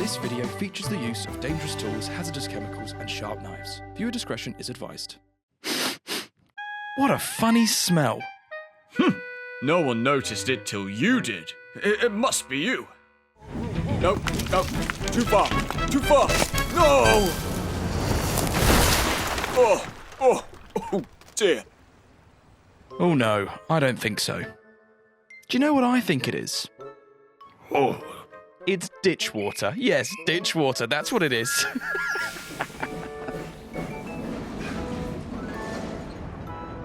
This video features the use of dangerous tools, hazardous chemicals, and sharp knives. Viewer discretion is advised. What a funny smell. No one noticed it till you did. It must be you. No, too far, no! Oh dear. Oh no, I don't think so. Do you know what I think it is? Oh. It's ditch water. Yes, ditch water, that's what it is.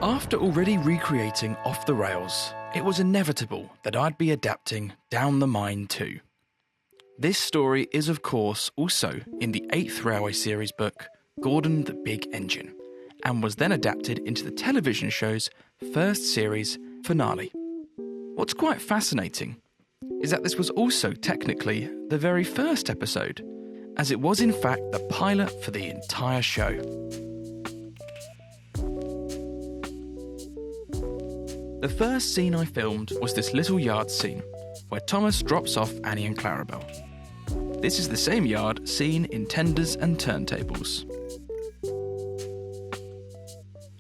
After already recreating Off the Rails, it was inevitable that I'd be adapting Down the Mine too. This story is of course also in the 8th Railway series book, Gordon the Big Engine, and was then adapted into the television show's first series finale. What's quite fascinating is that this was also technically the very first episode, as it was in fact the pilot for the entire show. The first scene I filmed was this little yard scene, where Thomas drops off Annie and Clarabelle. This is the same yard seen in Tenders and Turntables.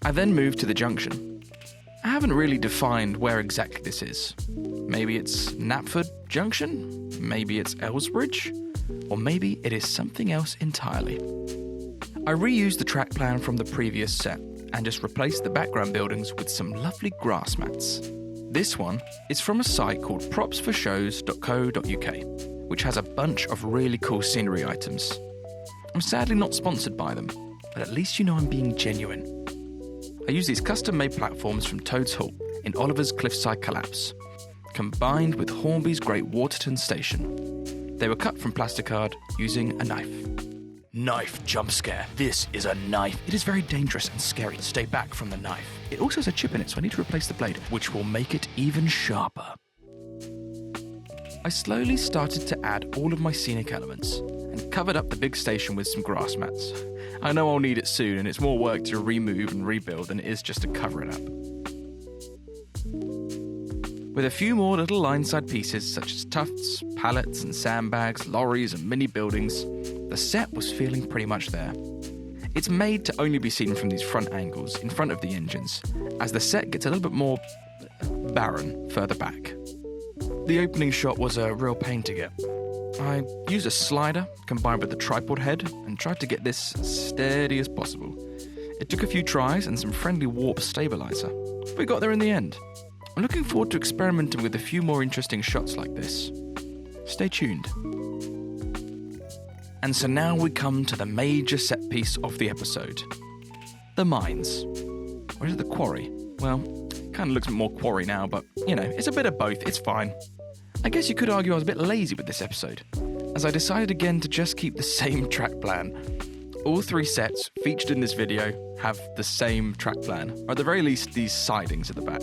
I then moved to the junction. I haven't really defined where exactly this is. Maybe it's Knapford Junction, maybe it's Elsbridge, or maybe it is something else entirely. I reused the track plan from the previous set and just replaced the background buildings with some lovely grass mats. This one is from a site called propsforshows.co.uk, which has a bunch of really cool scenery items. I'm sadly not sponsored by them, but at least you know I'm being genuine. I use these custom-made platforms from Toad's Hall in Oliver's Cliffside Collapse, combined with Hornby's Great Waterton Station. They were cut from plasticard using a knife. Knife jump scare. This is a knife. It is very dangerous and scary. Stay back from the knife. It also has a chip in it, so I need to replace the blade, which will make it even sharper. I slowly started to add all of my scenic elements and covered up the big station with some grass mats. I know I'll need it soon, and it's more work to remove and rebuild than it is just to cover it up. With a few more little line-side pieces such as tufts, pallets and sandbags, lorries and mini buildings, the set was feeling pretty much there. It's made to only be seen from these front angles in front of the engines, as the set gets a little bit more barren further back. The opening shot was a real pain to get. I used a slider combined with the tripod head and tried to get this as steady as possible. It took a few tries and some friendly warp stabilizer, but we got there in the end. I'm looking forward to experimenting with a few more interesting shots like this. Stay tuned. And so now we come to the major set piece of the episode. The mines. Or is it the quarry? Well, it kind of looks more quarry now, but, you know, it's a bit of both, it's fine. I guess you could argue I was a bit lazy with this episode, as I decided again to just keep the same track plan. All 3 sets featured in this video have the same track plan, or at the very least these sidings at the back.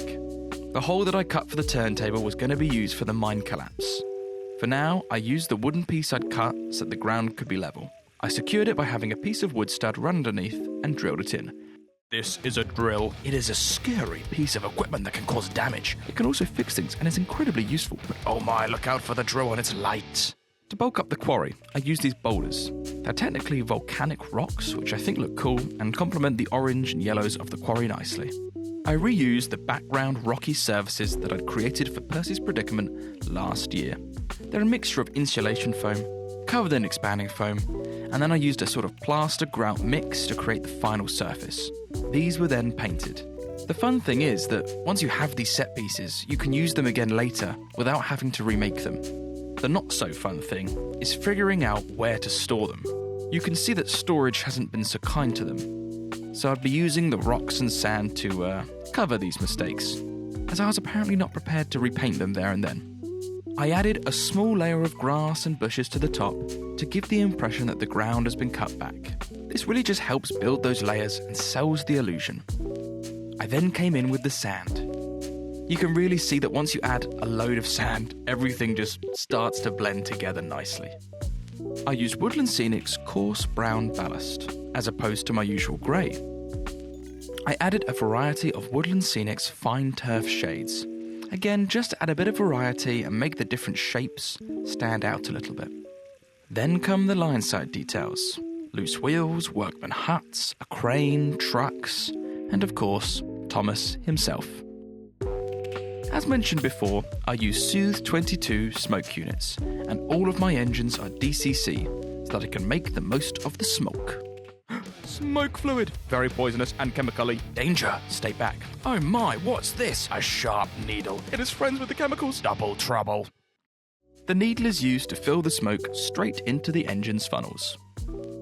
The hole that I cut for the turntable was going to be used for the mine collapse. For now, I used the wooden piece I'd cut so that the ground could be level. I secured it by having a piece of wood stud run underneath and drilled it in. This is a drill. It is a scary piece of equipment that can cause damage. It can also fix things and is incredibly useful, but oh my, look out for the drill and its light. To bulk up the quarry, I used these boulders. They're technically volcanic rocks, which I think look cool and complement the orange and yellows of the quarry nicely. I reused the background rocky surfaces that I'd created for Percy's predicament last year. They're a mixture of insulation foam, covered in expanding foam, and then I used a sort of plaster grout mix to create the final surface. These were then painted. The fun thing is that once you have these set pieces, you can use them again later without having to remake them. The not so fun thing is figuring out where to store them. You can see that storage hasn't been so kind to them, so I'd be using the rocks and sand to cover these mistakes, as I was apparently not prepared to repaint them there and then. I added a small layer of grass and bushes to the top to give the impression that the ground has been cut back. This really just helps build those layers and sells the illusion. I then came in with the sand. You can really see that once you add a load of sand, everything just starts to blend together nicely. I used Woodland Scenic's coarse brown ballast, as opposed to my usual grey. I added a variety of Woodland Scenic's fine turf shades, again just to add a bit of variety and make the different shapes stand out a little bit. Then come the line side details. Loose wheels, workman huts, a crane, trucks, and of course, Thomas himself. As mentioned before, I use Soothe 22 smoke units, and all of my engines are DCC, so that I can make the most of the smoke. Smoke fluid! Very poisonous and chemically. Danger! Stay back. Oh my, what's this? A sharp needle. It is friends with the chemicals. Double trouble. The needle is used to fill the smoke straight into the engine's funnels.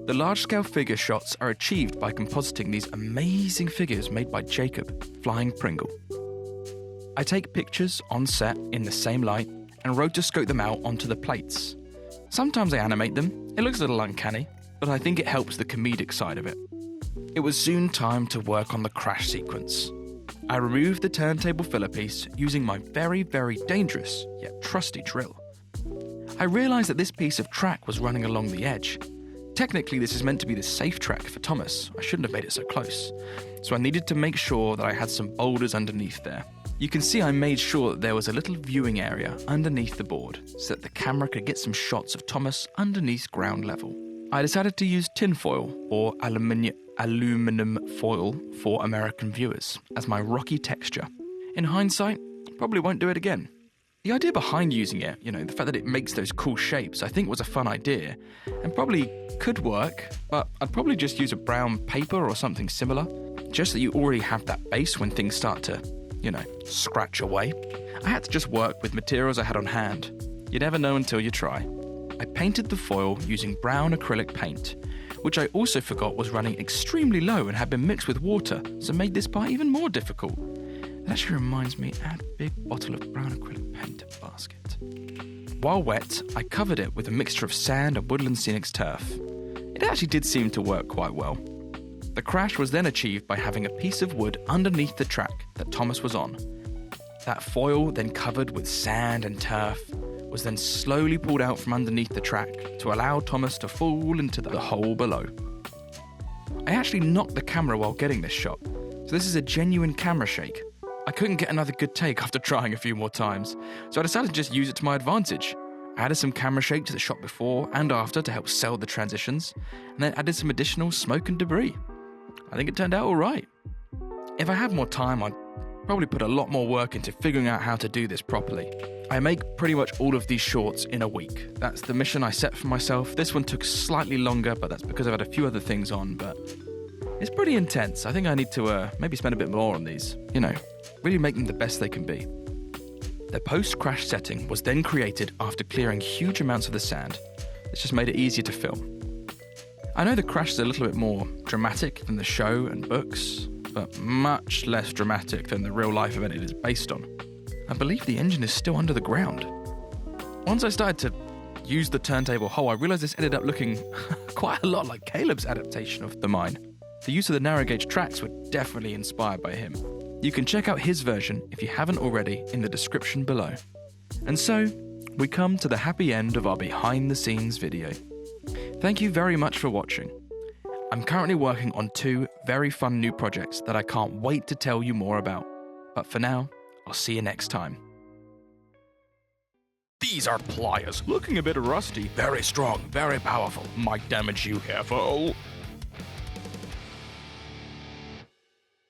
The large-scale figure shots are achieved by compositing these amazing figures made by Jacob, FlyingPringle. I take pictures on set in the same light and rotoscope them out onto the plates. Sometimes I animate them. It looks a little uncanny, but I think it helps the comedic side of it. It was soon time to work on the crash sequence. I removed the turntable filler piece using my very, very dangerous yet trusty drill. I realised that this piece of track was running along the edge. Technically, this is meant to be the safe track for Thomas. I shouldn't have made it so close. So I needed to make sure that I had some boulders underneath there. You can see I made sure that there was a little viewing area underneath the board so that the camera could get some shots of Thomas underneath ground level. I decided to use tinfoil, or aluminum foil for American viewers, as my rocky texture. In hindsight, probably won't do it again. The idea behind using it, the fact that it makes those cool shapes, I think was a fun idea, and probably could work, but I'd probably just use a brown paper or something similar, just so that you already have that base when things start to, scratch away. I had to just work with materials I had on hand. You never know until you try. I painted the foil using brown acrylic paint, which I also forgot was running extremely low and had been mixed with water, so made this part even more difficult. That actually reminds me, add a big bottle of brown acrylic paint basket. While wet, I covered it with a mixture of sand and woodland scenics turf. It actually did seem to work quite well. The crash was then achieved by having a piece of wood underneath the track that Thomas was on. That foil, then covered with sand and turf, was then slowly pulled out from underneath the track to allow Thomas to fall into the hole below. I actually knocked the camera while getting this shot, so this is a genuine camera shake. I couldn't get another good take after trying a few more times, so I decided to just use it to my advantage. I added some camera shake to the shot before and after to help sell the transitions, and then added some additional smoke and debris. I think it turned out alright. If I had more time, I'd probably put a lot more work into figuring out how to do this properly. I make pretty much all of these shorts in a week. That's the mission I set for myself. This one took slightly longer, but that's because I've had a few other things on, but it's pretty intense. I think I need to maybe spend a bit more on these. Really make them the best they can be. The post-crash setting was then created after clearing huge amounts of the sand. It's just made it easier to film. I know the crash is a little bit more dramatic than the show and books, but much less dramatic than the real-life event it is based on. I believe the engine is still under the ground. Once I started to use the turntable hole, I realised this ended up looking quite a lot like Caleb's adaptation of the mine. The use of the narrow gauge tracks were definitely inspired by him. You can check out his version, if you haven't already, in the description below. And so, we come to the happy end of our behind-the-scenes video. Thank you very much for watching. I'm currently working on 2 very fun new projects that I can't wait to tell you more about. But for now, I'll see you next time. These are pliers, looking a bit rusty. Very strong, very powerful. Might damage you, careful.